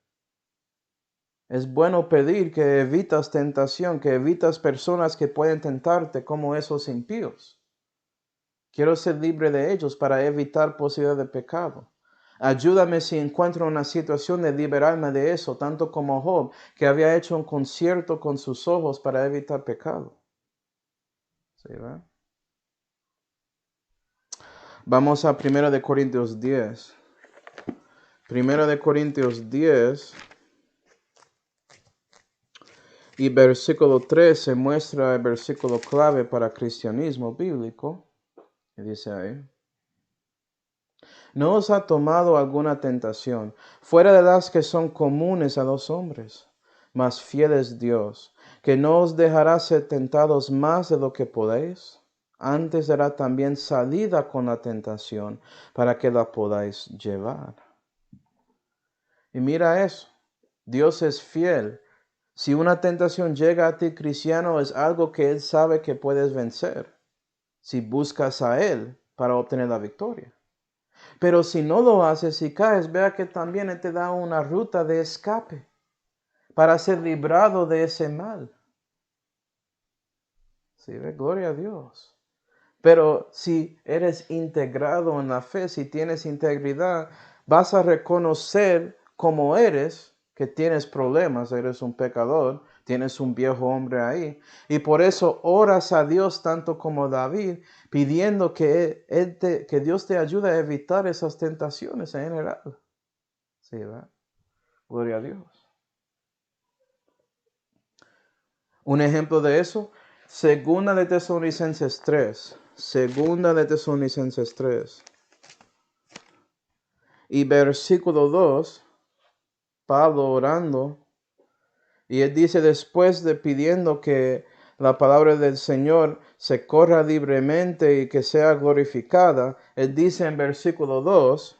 Es bueno pedir que evitas tentación, que evitas personas que pueden tentarte como esos impíos. Quiero ser libre de ellos para evitar posibilidad de pecado. Ayúdame si encuentro una situación de liberarme de eso, tanto como Job, que había hecho un concierto con sus ojos para evitar pecado. ¿Sí, va? Vamos a 1 de Corintios 10. 1 de Corintios 10 y versículo 13 muestra el versículo clave para cristianismo bíblico. Y dice ahí: no os ha tomado alguna tentación, fuera de las que son comunes a los hombres, mas fiel es Dios, que no os dejará ser tentados más de lo que podéis, antes dará también salida con la tentación, para que la podáis llevar. Y mira eso, Dios es fiel. Si una tentación llega a ti, cristiano, es algo que Él sabe que puedes vencer, si buscas a Él para obtener la victoria. Pero si no lo haces y caes, vea que también Él te da una ruta de escape para ser librado de ese mal. Sí, gloria a Dios. Pero si eres integrado en la fe, si tienes integridad, vas a reconocer cómo eres, que tienes problemas, eres un pecador, tienes un viejo hombre ahí. Y por eso oras a Dios tanto como David, pidiendo que Dios te ayude a evitar esas tentaciones en general. Sí, ¿verdad? Gloria a Dios. Un ejemplo de eso, Segunda de Tesalonicenses 3. Segunda de Tesalonicenses 3. Y versículo 2, Pablo orando, y él dice, después de pidiendo que la palabra del Señor se corra libremente y que sea glorificada, él dice en versículo 2,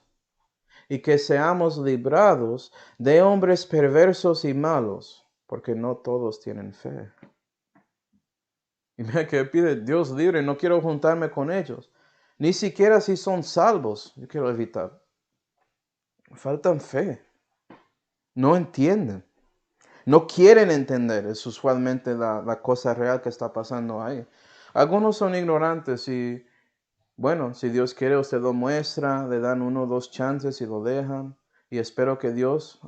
y que seamos librados de hombres perversos y malos, porque no todos tienen fe. Y mira que pide, Dios libre, no quiero juntarme con ellos. Ni siquiera si son salvos, yo quiero evitar. Faltan fe. No entienden. No quieren entender. Es usualmente la cosa real que está pasando ahí. Algunos son ignorantes y, bueno, si Dios quiere, usted lo muestra, le dan 1 o 2 chances y lo dejan. Y espero que Dios,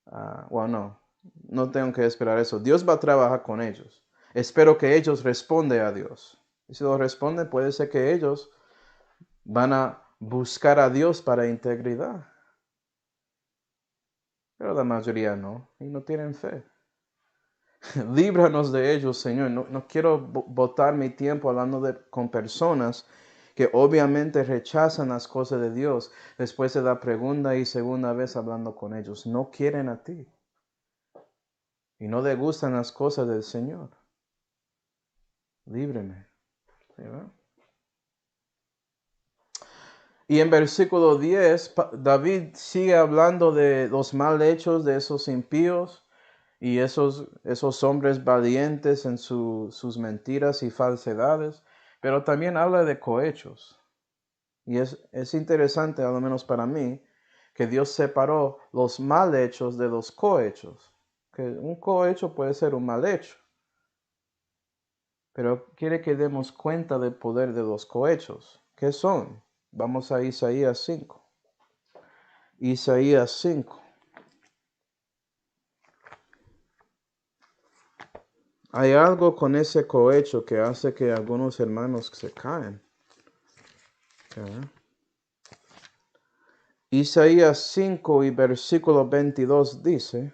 no tengo que esperar eso. Dios va a trabajar con ellos. Espero que ellos respondan a Dios. Y si lo responden, puede ser que ellos van a buscar a Dios para integridad. Pero la mayoría no, y no tienen fe. Líbranos de ellos, Señor. No quiero botar mi tiempo hablando con personas que obviamente rechazan las cosas de Dios después de la segunda y segunda vez hablando con ellos. No quieren a ti. Y no les gustan las cosas del Señor. Líbreme. ¿Sí, y en versículo 10, David sigue hablando de los mal hechos de esos impíos y esos hombres valientes en sus mentiras y falsedades, pero también habla de cohechos. Y es interesante, al menos para mí, que Dios separó los mal hechos de los cohechos. Que un cohecho puede ser un mal hecho, pero quiere que demos cuenta del poder de los cohechos. ¿Qué son? Vamos a Isaías 5. Isaías 5. Hay algo con ese cohecho que hace que algunos hermanos se caen. Isaías 5 y versículo 22 dice: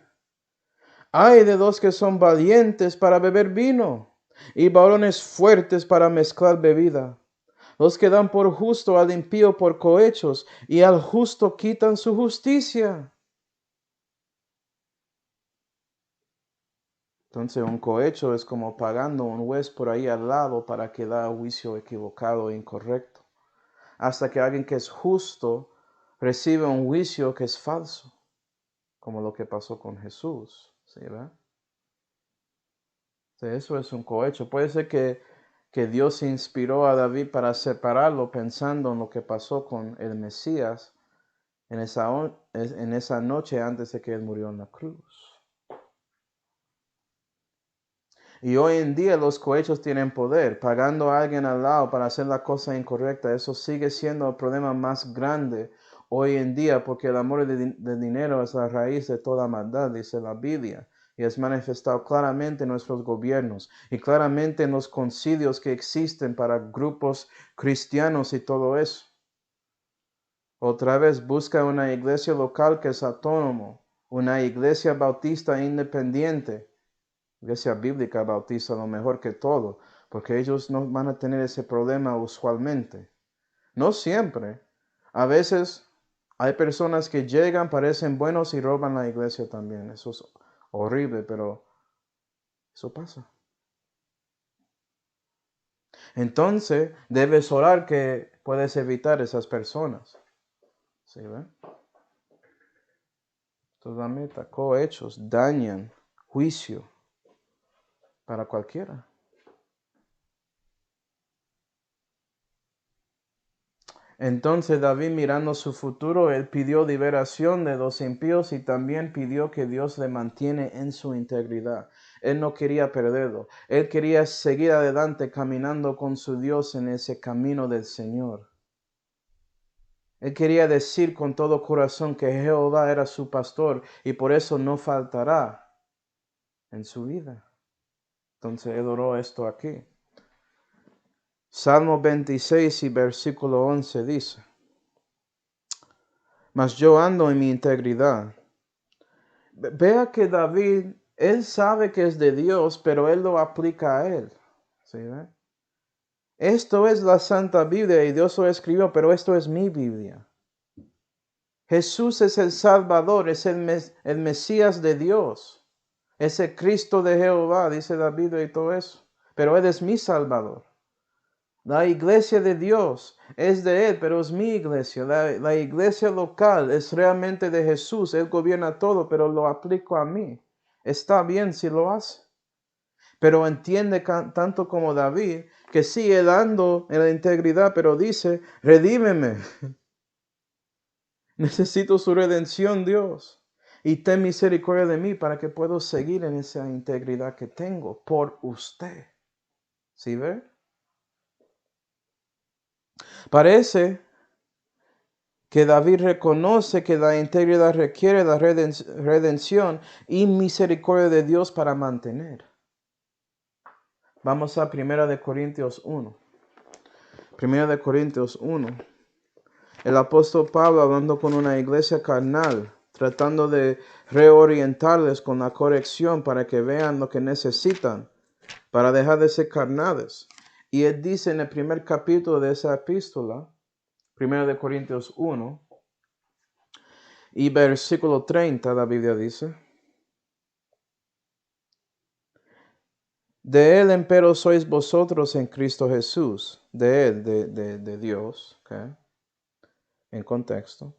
hay de los que son valientes para beber vino y varones fuertes para mezclar bebida. Los que dan por justo al impío por cohechos y al justo quitan su justicia. Entonces un cohecho es como pagando un juez por ahí al lado para que da juicio equivocado e incorrecto. Hasta que alguien que es justo recibe un juicio que es falso, como lo que pasó con Jesús. ¿Sí, verdad? Eso es un cohecho. Puede ser que Dios inspiró a David para separarlo pensando en lo que pasó con el Mesías en esa noche antes de que él murió en la cruz. Y hoy en día los cohechos tienen poder, pagando a alguien al lado para hacer la cosa incorrecta. Eso sigue siendo el problema más grande hoy en día, porque el amor del dinero es la raíz de toda maldad, dice la Biblia. Y es manifestado claramente en nuestros gobiernos y claramente en los concilios que existen para grupos cristianos y todo eso. Otra vez, busca una iglesia local que es autónomo, una iglesia bautista independiente, iglesia bíblica bautista lo mejor que todo, porque ellos no van a tener ese problema usualmente. No siempre. A veces hay personas que llegan, parecen buenos y roban la iglesia también. Eso es horrible, pero eso pasa. Entonces, debes orar que puedes evitar esas personas. ¿Sí ven? Totalmente, cohechos dañan juicio para cualquiera. Entonces David, mirando su futuro, él pidió liberación de los impíos y también pidió que Dios le mantiene en su integridad. Él no quería perderlo. Él quería seguir adelante caminando con su Dios en ese camino del Señor. Él quería decir con todo corazón que Jehová era su pastor y por eso no faltará en su vida. Entonces él oró esto aquí. Salmo 26 y versículo 11 dice: Mas yo ando en mi integridad. Vea que David, él sabe que es de Dios, pero él lo aplica a él. ¿Sí, ve? Esto es la Santa Biblia y Dios lo escribió, pero esto es mi Biblia. Jesús es el Salvador, es el Mesías de Dios. Es el Cristo de Jehová, dice la Biblia y todo eso. Pero Él es mi Salvador. La iglesia de Dios es de Él, pero es mi iglesia. La iglesia local es realmente de Jesús. Él gobierna todo, pero lo aplico a mí. Está bien si lo hace. Pero entiende tanto como David, que sigue dando en la integridad, pero dice, redímeme. Necesito su redención, Dios. Y ten misericordia de mí para que pueda seguir en esa integridad que tengo por usted. ¿Sí ve? Parece que David reconoce que la integridad requiere la redención y misericordia de Dios para mantener. Vamos a 1 Corintios 1. 1 Corintios 1. El apóstol Pablo hablando con una iglesia carnal, tratando de reorientarles con la corrección para que vean lo que necesitan para dejar de ser carnales. Y él dice en el primer capítulo de esa epístola, 1 Corintios 1, y versículo 30, la Biblia dice: De él empero sois vosotros en Cristo Jesús, de él, de Dios, ¿okay? En contexto.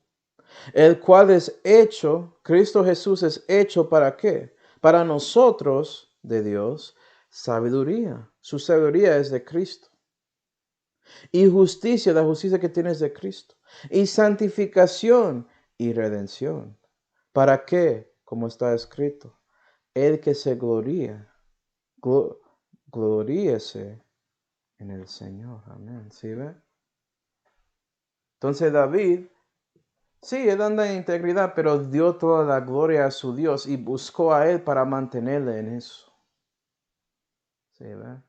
El cual es hecho, Cristo Jesús es hecho ¿para qué? Para nosotros, de Dios, sabiduría. Su sabiduría es de Cristo. Y justicia, la justicia que tienes de Cristo. Y santificación y redención. ¿Para qué? Como está escrito, el que se gloría, gloríese en el Señor. Amén. ¿Sí ve? Entonces David, sí, él anda en integridad, pero dio toda la gloria a su Dios y buscó a él para mantenerle en eso. ¿Sí ve?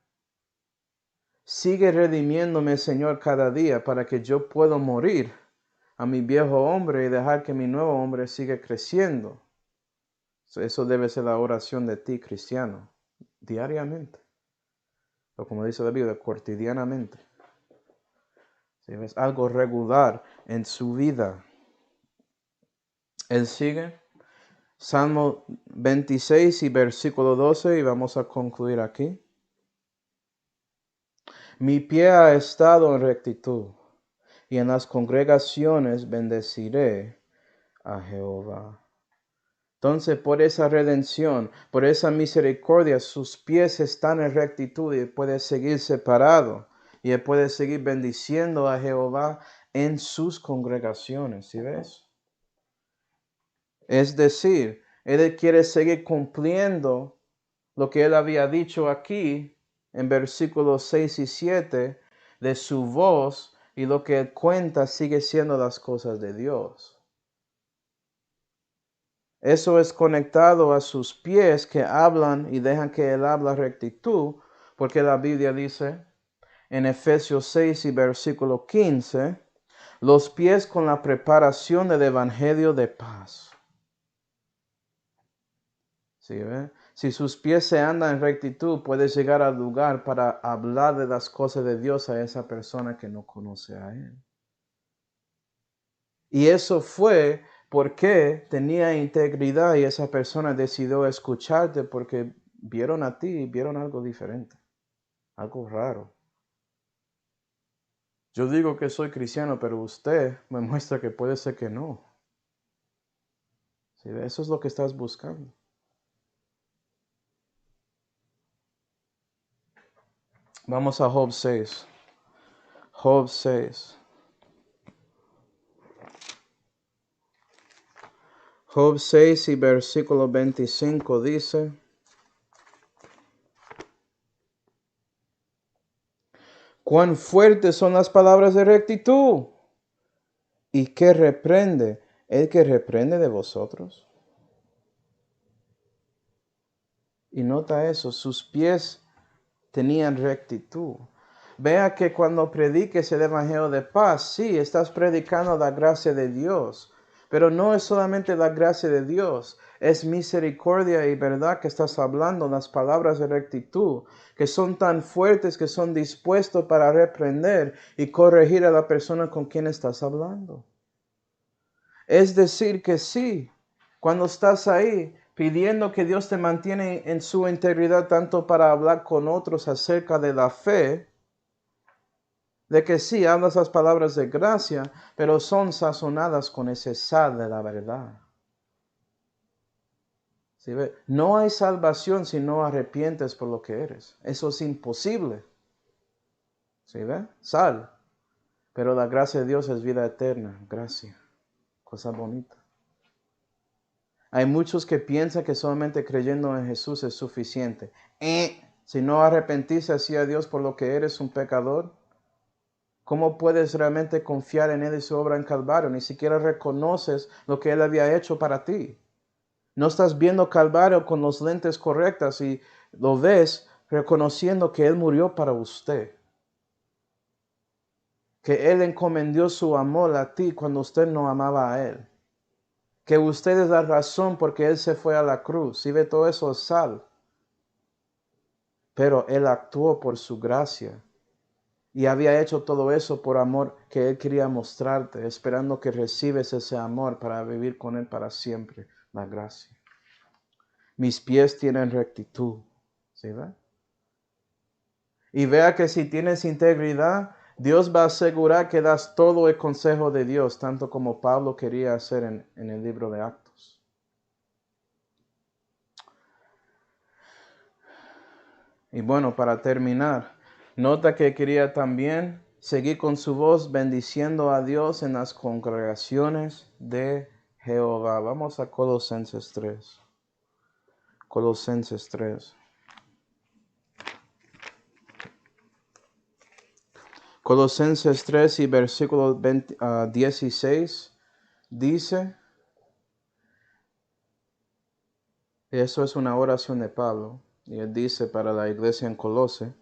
Sigue redimiéndome, Señor, cada día para que yo pueda morir a mi viejo hombre y dejar que mi nuevo hombre siga creciendo. Eso debe ser la oración de ti, cristiano, diariamente. O como dice la Biblia, cotidianamente. ¿Sí? Es algo regular en su vida. Él sigue. Salmo 26 y versículo 12 y vamos a concluir aquí. Mi pie ha estado en rectitud y en las congregaciones bendeciré a Jehová. Entonces, por esa redención, por esa misericordia, sus pies están en rectitud y puede seguir separado. Y él puede seguir bendiciendo a Jehová en sus congregaciones. ¿Sí ves? Es decir, él quiere seguir cumpliendo lo que él había dicho aquí en versículos 6 y 7, de su voz y lo que él cuenta sigue siendo las cosas de Dios. Eso es conectado a sus pies que hablan y dejan que él habla rectitud, porque la Biblia dice en Efesios 6 y versículo 15, los pies con la preparación del evangelio de paz. ¿Sí, ve? Si sus pies se andan en rectitud, puedes llegar al lugar para hablar de las cosas de Dios a esa persona que no conoce a Él. Y eso fue porque tenía integridad y esa persona decidió escucharte porque vieron a ti y vieron algo diferente, algo raro. Yo digo que soy cristiano, pero usted me muestra que puede ser que no. ¿Sí? Eso es lo que estás buscando. Vamos a Job 6. Job 6. Job 6 y versículo 25 dice: cuán fuertes son las palabras de rectitud, y qué reprende el que reprende de vosotros. Y nota eso, sus pies tenían rectitud. Vea que cuando prediques el evangelio de paz, sí, estás predicando la gracia de Dios, pero no es solamente la gracia de Dios, es misericordia y verdad que estás hablando, las palabras de rectitud, que son tan fuertes que son dispuestos para reprender y corregir a la persona con quien estás hablando. Es decir que sí, cuando estás ahí pidiendo que Dios te mantiene en su integridad tanto para hablar con otros acerca de la fe, de que sí, hablas las palabras de gracia, pero son sazonadas con ese sal de la verdad. ¿Sí ve? No hay salvación si no arrepientes por lo que eres. Eso es imposible. ¿Sí ve? Sal. Pero la gracia de Dios es vida eterna. Gracia. Cosa bonita. Hay muchos que piensan que solamente creyendo en Jesús es suficiente. Si no arrepentiste así a Dios por lo que eres un pecador, ¿cómo puedes realmente confiar en Él y su obra en Calvario? Ni siquiera reconoces lo que Él había hecho para ti. No estás viendo Calvario con los lentes correctas y lo ves reconociendo que Él murió para usted. Que Él encomendó su amor a ti cuando usted no amaba a Él. Que usted es la razón porque Él se fue a la cruz. Si ve todo eso es sal. Pero Él actuó por su gracia. Y había hecho todo eso por amor que Él quería mostrarte, esperando que recibes ese amor para vivir con Él para siempre, la gracia. Mis pies tienen rectitud, ¿sí ve? Y vea que si tienes integridad, Dios va a asegurar que das todo el consejo de Dios, tanto como Pablo quería hacer en el libro de Actos. Y bueno, para terminar, nota que quería también seguir con su voz bendiciendo a Dios en las congregaciones de Jehová. Vamos a Colosenses 3. Colosenses 3. Colosenses 3 y versículo 16 dice, eso es una oración de Pablo, y él dice para la iglesia en Colose,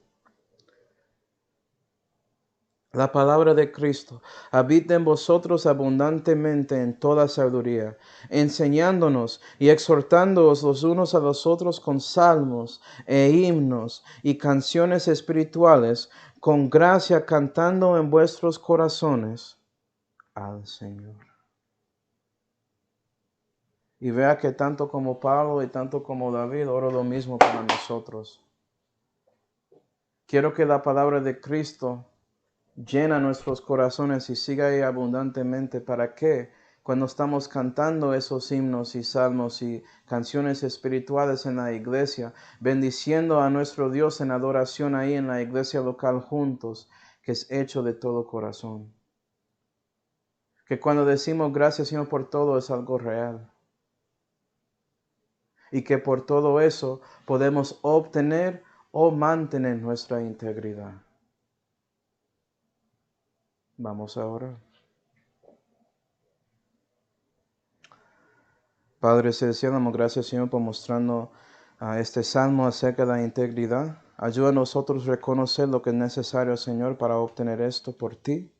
la palabra de Cristo habita en vosotros abundantemente en toda sabiduría, enseñándonos y exhortándoos los unos a los otros con salmos e himnos y canciones espirituales, con gracia cantando en vuestros corazones al Señor. Y vea que tanto como Pablo y tanto como David, oro lo mismo para nosotros. Quiero que la palabra de Cristo llena nuestros corazones y siga ahí abundantemente. ¿Para qué? Cuando estamos cantando esos himnos y salmos y canciones espirituales en la iglesia, bendiciendo a nuestro Dios en adoración ahí en la iglesia local juntos, que es hecho de todo corazón. Que cuando decimos gracias Señor por todo es algo real. Y que por todo eso podemos obtener o mantener nuestra integridad. Vamos a orar. Padre Celestial, damos gracias, Señor, por mostrarnos este salmo acerca de la integridad. Ayuda a nosotros a reconocer lo que es necesario, Señor, para obtener esto por ti.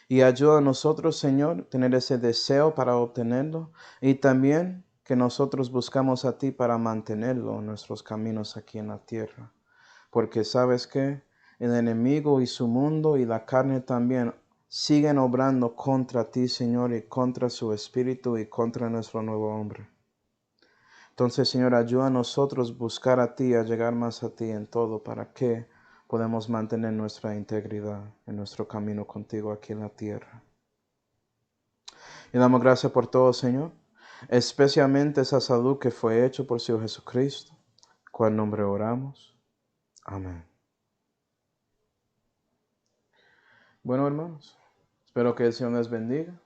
Y ayuda a nosotros, Señor, tener ese deseo para obtenerlo. Y también que nosotros buscamos a ti para mantenerlo en nuestros caminos aquí en la tierra. Porque sabes que el enemigo y su mundo y la carne también siguen obrando contra ti, Señor, y contra su espíritu y contra nuestro nuevo hombre. Entonces, Señor, ayuda a nosotros buscar a ti, a llegar más a ti en todo, para que podamos mantener nuestra integridad en nuestro camino contigo aquí en la tierra. Y damos gracias por todo, Señor, especialmente esa salud que fue hecha por Señor Jesucristo, cual nombre oramos. Amén. Bueno, hermanos, espero que el Señor les bendiga.